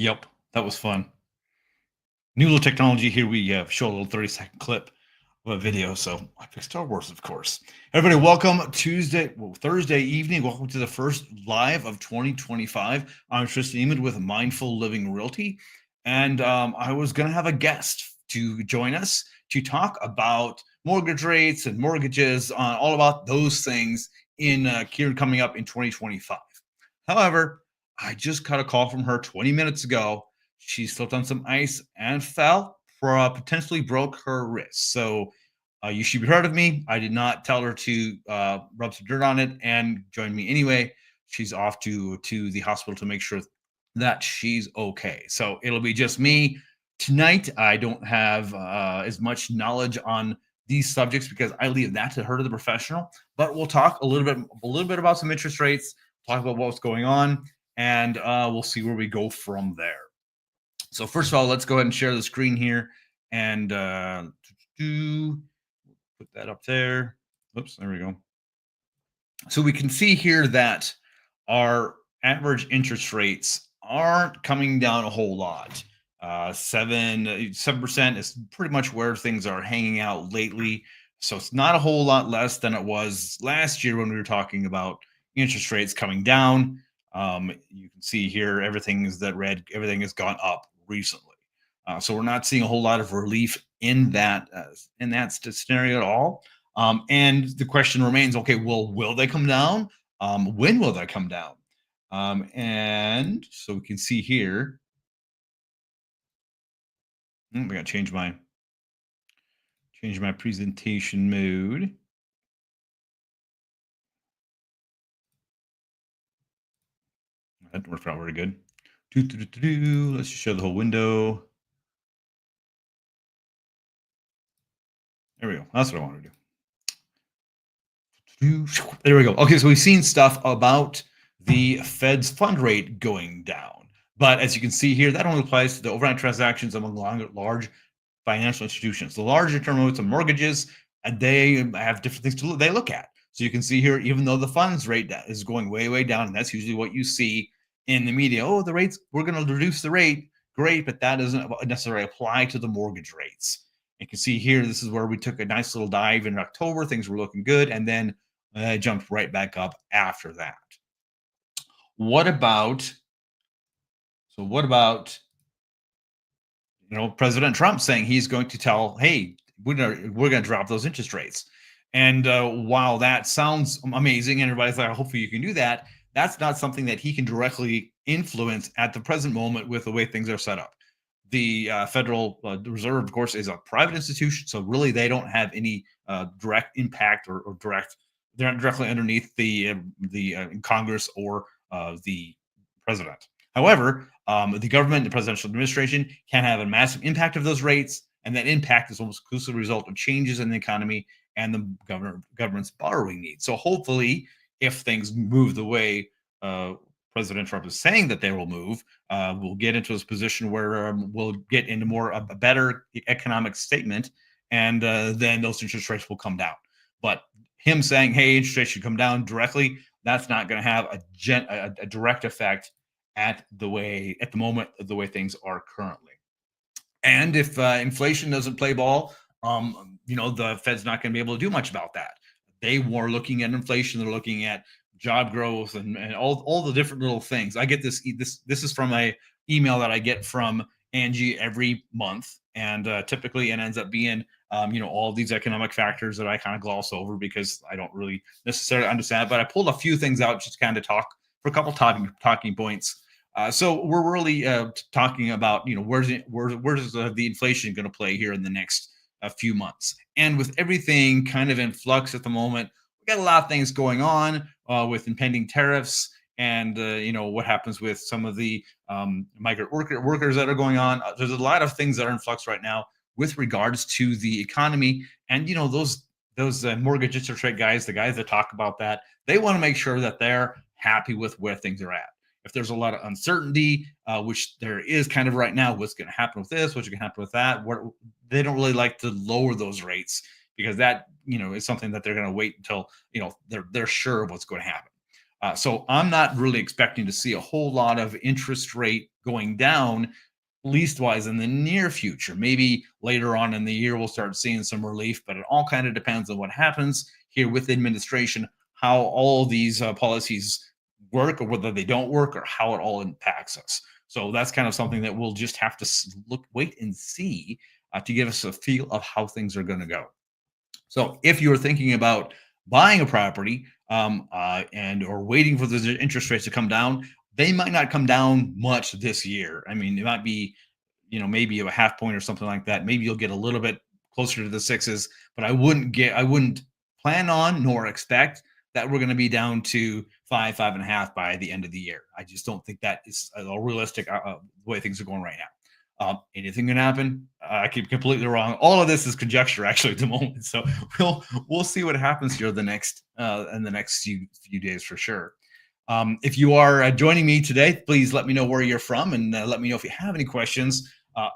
Yep, that was fun. New little technology here. We show a little 30-second clip of a video. So I picked Star Wars, of course. Everybody, welcome Thursday evening. Welcome to the first live of 2025. I'm Tristan Eamon with Mindful Living Realty. And I was going to have a guest to join us to talk about mortgage rates and mortgages, all about those things in here coming up in 2025. However, I just got a call from her 20 minutes ago. She slipped on some ice and fell, potentially broke her wrist. So you should be proud of me. I did not tell her to rub some dirt on it and join me anyway. She's off to the hospital to make sure that she's okay. So it'll be just me tonight. I don't have as much knowledge on these subjects because I leave that to her, to the professional. But we'll talk a little bit about some interest rates, talk about what's going on, and we'll see where we go from there. So first of all, let's go ahead and share the screen here and put that up there. Oops, there we go. So we can see here that our average interest rates aren't coming down a whole lot. 7% is pretty much where things are hanging out lately. So it's not a whole lot less than it was last year when we were talking about interest rates coming down. You can see here everything is that red. Everything has gone up recently. So we're not seeing a whole lot of relief in that scenario at all. And the question remains: okay, well, will they come down? When will they come down? And so we can see here. I gotta change my presentation mode. That worked out very good. Let's just show the whole window. There we go. That's what I wanted to do. There we go. Okay, so we've seen stuff about the Fed's fund rate going down. But as you can see here, that only applies to the overnight transactions among large financial institutions. The larger term rates of mortgages, and they have different things they look at. So you can see here, even though the funds rate is going way, way down, and that's usually what you see in the media. Oh, the rates, we're going to reduce the rate. Great, but that doesn't necessarily apply to the mortgage rates. You can see here, this is where we took a nice little dive in October. Things were looking good, and then jumped right back up after that. What about President Trump saying he's going to tell, hey, we're going to drop those interest rates? And while that sounds amazing, and everybody's like, hopefully you can do that, that's not something that he can directly influence at the present moment with the way things are set up. The Federal Reserve, of course, is a private institution, so really they don't have any direct impact or direct. They're not directly underneath the Congress or the president. However, the government, the presidential administration, can have a massive impact of those rates, and that impact is almost exclusively a result of changes in the economy and the government's borrowing needs. So hopefully, if things move the way President Trump is saying that they will move, we'll get into this position where we'll get into a better economic statement, and then those interest rates will come down. But him saying, hey, interest rates should come down directly, that's not going to have a direct effect at the moment of the way things are currently. And if inflation doesn't play ball, the Fed's not going to be able to do much about that. They were looking at inflation. They're looking at job growth and all the different little things. I get this is from a email that I get from Angie every month, and typically it ends up being all these economic factors that I kind of gloss over because I don't really necessarily understand. But I pulled a few things out just to kind of talk for a couple talking points. So we're really talking about where's the inflation going to play here in the next few months, and with everything kind of in flux at the moment, we got a lot of things going on with impending tariffs, and what happens with some of the migrant workers that are going on. There's a lot of things that are in flux right now with regards to the economy, and those mortgage interest rate guys, the guys that talk about that, they want to make sure that they're happy with where things are at. If there's a lot of uncertainty, which there is kind of right now, what's going to happen with this, what's going to happen with that, they don't really like to lower those rates because that is something that they're going to wait until they're sure of what's going to happen. So I'm not really expecting to see a whole lot of interest rate going down least wise in the near future. Maybe later on in the year we'll start seeing some relief, but it all kind of depends on what happens here with the administration, how all these policies work, or whether they don't work, or how it all impacts us. So that's kind of something that we'll just have to look, wait, and see to give us a feel of how things are going to go. So if you're thinking about buying a property and or waiting for the interest rates to come down, they might not come down much this year. I mean, it might be, maybe a half point or something like that. Maybe you'll get a little bit closer to the sixes, but I wouldn't plan on nor expect that we're going to be down to five, 5.5 by the end of the year. I just don't think that is a realistic way things are going right now. Anything can happen. I keep completely wrong. All of this is conjecture, actually, at the moment. So we'll see what happens here the next in the next few days for sure. If you are joining me today, please let me know where you're from and let me know if you have any questions,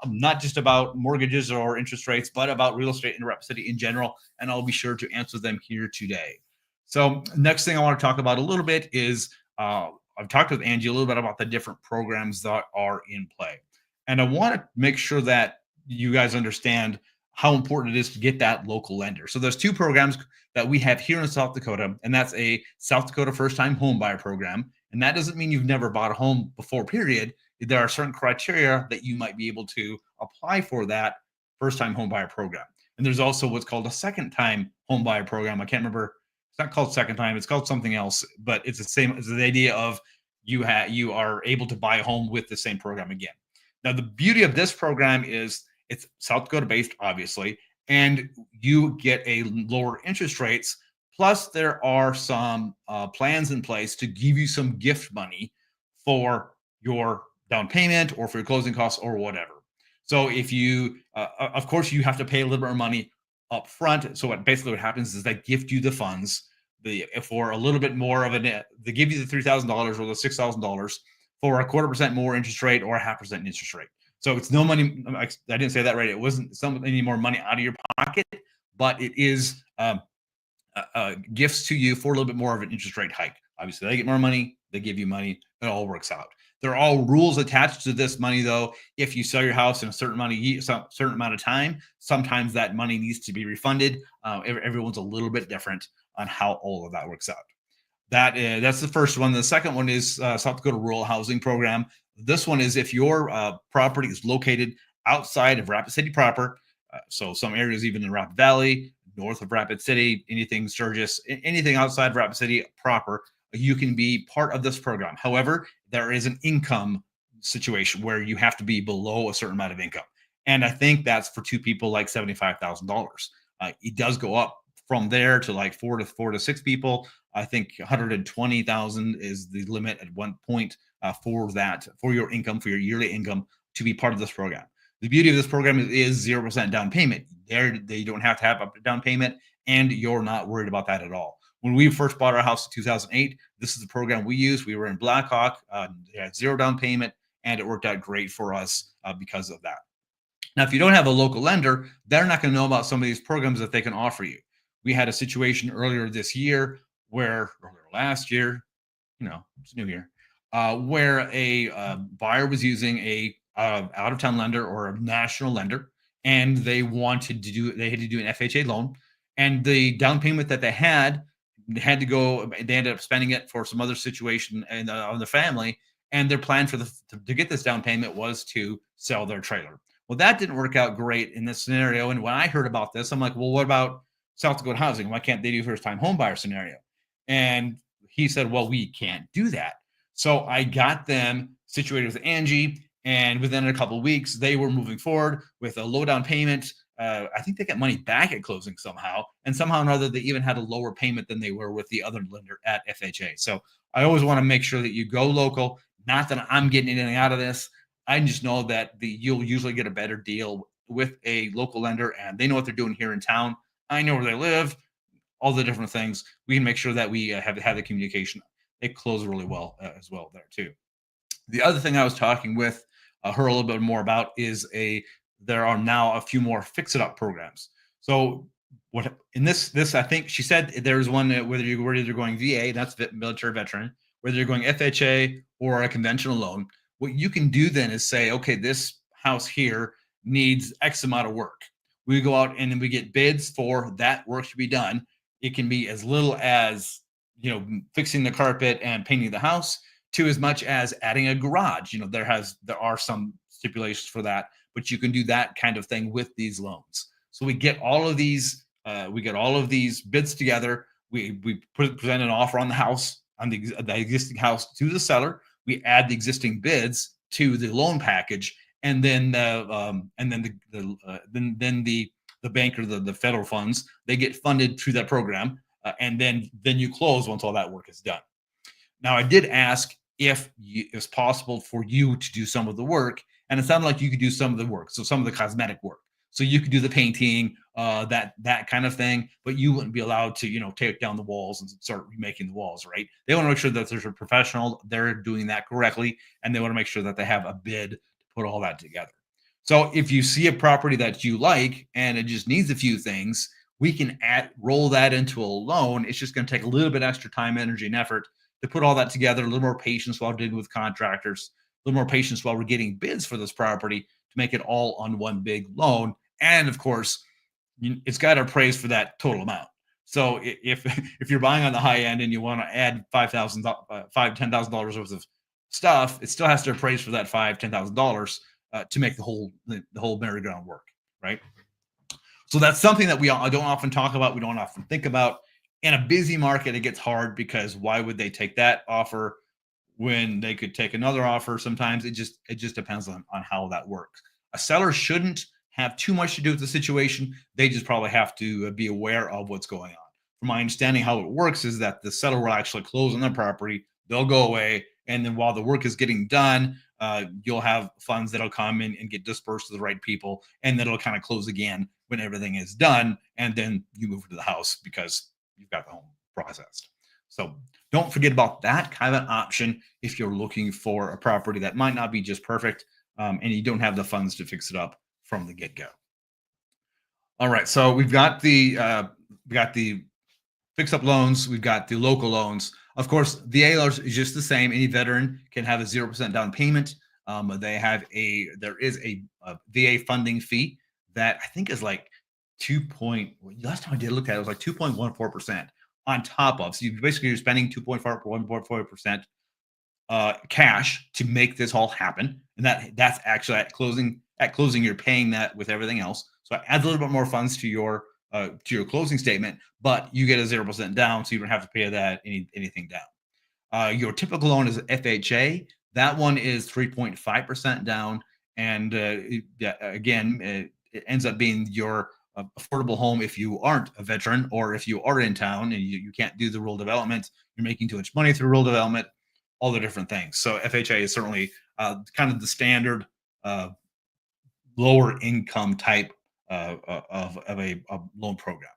not just about mortgages or interest rates, but about real estate in Rapid City in general. And I'll be sure to answer them here today. So next thing I want to talk about a little bit is I've talked with Angie a little bit about the different programs that are in play. And I want to make sure that you guys understand how important it is to get that local lender. So there's two programs that we have here in South Dakota, and that's a South Dakota first-time home buyer program. And that doesn't mean you've never bought a home before, period. There are certain criteria that you might be able to apply for that first-time home buyer program. And there's also what's called a second-time home buyer program. I can't remember. It's not called second time. It's called something else, but it's the same. It's the idea of you are able to buy a home with the same program again. Now, the beauty of this program is it's South Dakota based, obviously, and you get a lower interest rates. Plus, there are some plans in place to give you some gift money for your down payment or for your closing costs or whatever. So, if you, of course, you have to pay a little bit of money up front. So, what happens is they gift you the funds for a little bit more of they give you the $3,000 or the $6,000 for a 1/4% more interest rate or a 0.5% interest rate. So it's no money. I didn't say that right. It wasn't any more money out of your pocket, but it is gifts to you for a little bit more of an interest rate hike. Obviously, they get more money. They give you money. It all works out. There are all rules attached to this money, though. If you sell your house in a certain amount of time, sometimes that money needs to be refunded. Everyone's a little bit different on how all of that works out. That's the first one. The second one is South Dakota Rural Housing Program. This one is if your property is located outside of Rapid City proper, so some areas even in Rapid Valley, north of Rapid City, anything Sturgis, anything outside of Rapid City proper, you can be part of this program. However, there is an income situation where you have to be below a certain amount of income. And I think that's for two people like $75,000. It does go up from there to like four to six people. I think 120,000 is the limit at one point for your income, for your yearly income to be part of this program. The beauty of this program is 0% down payment. They don't have to have a down payment, and you're not worried about that at all. When we first bought our house in 2008, this is the program we used. We were in Blackhawk, they had 0 down payment, and it worked out great for us because of that. Now, if you don't have a local lender, they're not going to know about some of these programs that they can offer you. We had a situation earlier this year last year, it's new year, where a buyer was using a out of town lender or a national lender, and they had to do an FHA loan, and the down payment that they had to go. They ended up spending it for some other situation and on the family, and their plan to get this down payment was to sell their trailer. Well, that didn't work out great in this scenario. And when I heard about this, I'm like, well, what about South Dakota housing? Why can't they do first time home buyer scenario? And he said, well, we can't do that. So I got them situated with Angie, and within a couple of weeks, they were moving forward with a low down payment. I think they got money back at closing somehow, and somehow or another, they even had a lower payment than they were with the other lender at FHA. So I always want to make sure that you go local. Not that I'm getting anything out of this. I just know that you'll usually get a better deal with a local lender, and they know what they're doing here in town. I know where they live, all the different things. We can make sure that we have the communication. They close really well as well there too. The other thing I was talking with her a little bit more about is there are now a few more fix it up programs. So what in this I think she said there's one whether you're going VA, that's military veteran, whether you're going FHA or a conventional loan. What you can do then is say, okay, this house here needs X amount of work. We go out and then we get bids for that work to be done. It can be as little as fixing the carpet and painting the house to as much as adding a garage. There are some stipulations for that, but you can do that kind of thing with these loans. So we get all of these bids together. We present an offer on the house, on the existing house, to the seller. We add the existing bids to the loan package, and then the bank or the federal funds, they get funded through that program, and then you close once all that work is done. Now, I did ask if it's possible for you to do some of the work, and it sounded like you could do some of the work, so some of the cosmetic work. So you could do the painting, that kind of thing, but you wouldn't be allowed to, take down the walls and start remaking the walls, right? They want to make sure that there's a professional, they're doing that correctly, and they want to make sure that they have a bid to put all that together. So if you see a property that you like and it just needs a few things, we can roll that into a loan. It's just going to take a little bit extra time, energy, and effort to put all that together. A little more patience while dealing with contractors, a little more patience while we're getting bids for this property to make it all on one big loan. And of course, it's got to appraise for that total amount. So if you're buying on the high end and you want to add $10,000 worth of stuff, it still has to appraise for that $10,000 to make the whole merry-go-round work, right? So that's something that we don't often talk about. We don't often think about. In a busy market, it gets hard because why would they take that offer when they could take another offer? Sometimes it just depends on how that works. A seller shouldn't have too much to do with the situation. They just probably have to be aware of what's going on. From my understanding, how it works is that the seller will actually close on their property. They'll go away, and then while the work is getting done, you'll have funds that'll come in and get dispersed to the right people, and then it'll kind of close again when everything is done, and then you move to the house because you've got the home processed. So don't forget about that kind of an option if you're looking for a property that might not be just perfect, and you don't have the funds to fix it up from the get-go. All right, so we've got the fix-up loans, we've got the local loans. Of course, VA loans is just the same. Any veteran can have a 0% down payment. There is a VA funding fee that I think is like last time I did look at it, was like 2.14% on top of. So you're spending 2.14% cash to make this all happen, and that's actually at closing. At closing, you're paying that with everything else. So it adds a little bit more funds to your closing statement, but you get a 0% down, so you don't have to pay that anything down. Your typical loan is FHA. That one is 3.5% down, and again, it ends up being your affordable home if you aren't a veteran, or if you are in town and you can't do the rural development, you're making too much money through rural development, all the different things. So FHA is certainly kind of the standard lower income type of a loan program.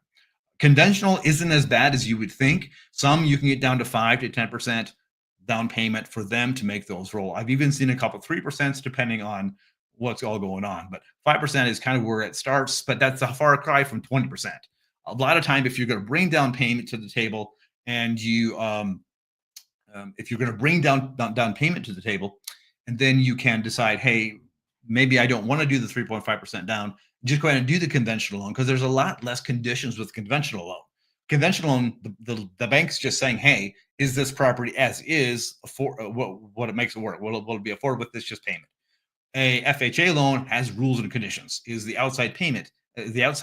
Conventional isn't as bad as you would think. Some you can get down to 5 to 10% down payment for them to make those roll. I've even seen a couple 3% depending on what's all going on, but 5% is kind of where it starts, but that's a far cry from 20%. A lot of time, if you're going to bring down payment to the table, and if you're going to bring down payment to the table, and then you can decide, hey, maybe I don't want to do the 3.5% down, just go ahead and do the conventional loan, because there's a lot less conditions with conventional loan. Conventional loan, the bank's just saying, hey, is this property as is for what it makes it work? Will it be affordable with this just payment? A FHA loan has rules and conditions. Is the outside painted? Is the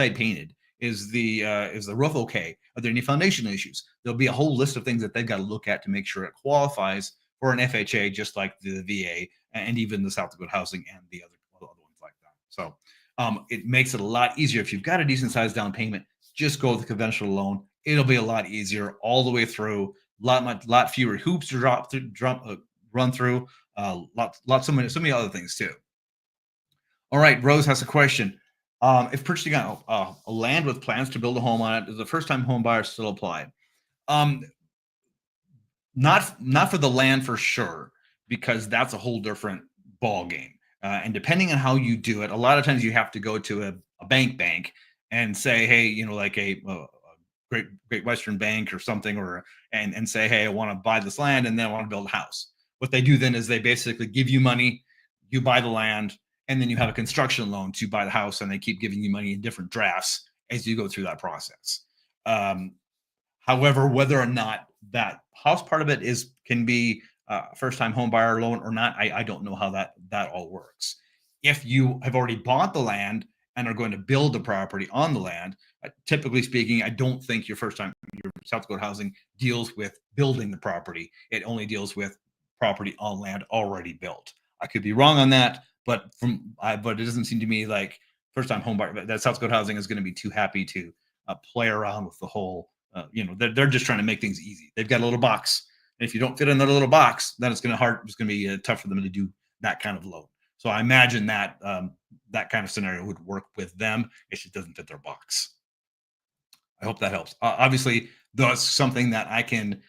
roof okay? Are there any foundation issues? There'll be a whole list of things that they've got to look at to make sure it qualifies for an FHA, just like the VA and even the South Dakota Housing and the other ones like that. So it makes it a lot easier. If you've got a decent sized down payment, just go with the conventional loan. It'll be a lot easier all the way through. Lot fewer hoops to run through. So many other things too. All right, Rose has a question. If purchasing a land with plans to build a home on it, does the first-time home buyer still apply? Not for the land for sure, because that's a whole different ball game. And depending on how you do it, a lot of times you have to go to a bank, and say, hey, like a Great Western Bank or something, or and say, hey, I want to buy this land and then I want to build a house. What they do then is they basically give you money, you buy the land, and then you have a construction loan to buy the house, and they keep giving you money in different drafts as you go through that process. Um, However, whether or not that house part of it is can be a first time home buyer loan or not, I don't know how that all works. If you have already bought the land and are going to build the property on the land, typically speaking, I don't think your South Dakota housing deals with building the property. It only deals with property on land already built. I could be wrong on that, but it doesn't seem to me like first time home buyer that South Dakota housing is going to be too happy to play around with the whole they're just trying to make things easy. They've got a little box. And if you don't fit in that little box, then it's going to be tough for them to do that kind of loan. So I imagine that that kind of scenario would work with them. It just doesn't fit their box. I hope that helps. Obviously, that's something that I can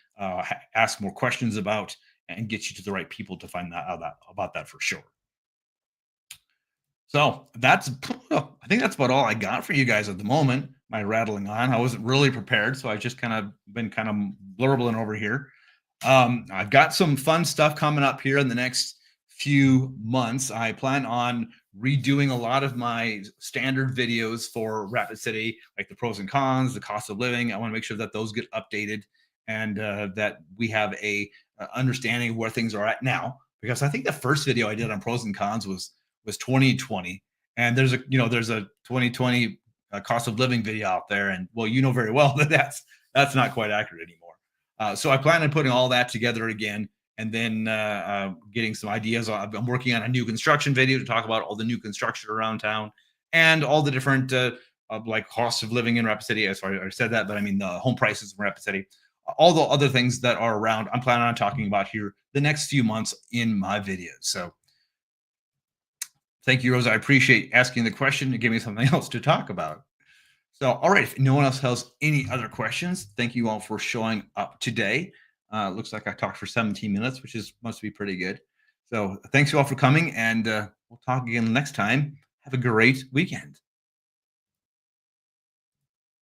ask more questions about and get you to the right people to find out about that for sure. So that's, I think that's about all I got for you guys at the moment. My rattling on. I wasn't really prepared, so I just kind of been kind of blurbling over here. I've got some fun stuff coming up here in the next few months. I plan on redoing a lot of my standard videos for Rapid City, like the pros and cons, the cost of living. I want to make sure that those get updated and that we have a understanding of where things are at now. Because I think the first video I did on pros and cons was 2020, and there's a 2020 cost of living video out there, and well, you know very well that that's not quite accurate anymore. So I plan on putting all that together again, and then getting some ideas. I'm working on a new construction video to talk about all the new construction around town and all the different like cost of living in Rapid City. As I said that, but I mean the home prices in Rapid City, all the other things that are around. I'm planning on talking about here the next few months in my videos. So thank you, Rose. I appreciate asking the question to give me something else to talk about. So, all right, if no one else has any other questions, thank you all for showing up today. Looks like I talked for 17 minutes, which is must be pretty good. So, thanks you all for coming, and we'll talk again next time. Have a great weekend.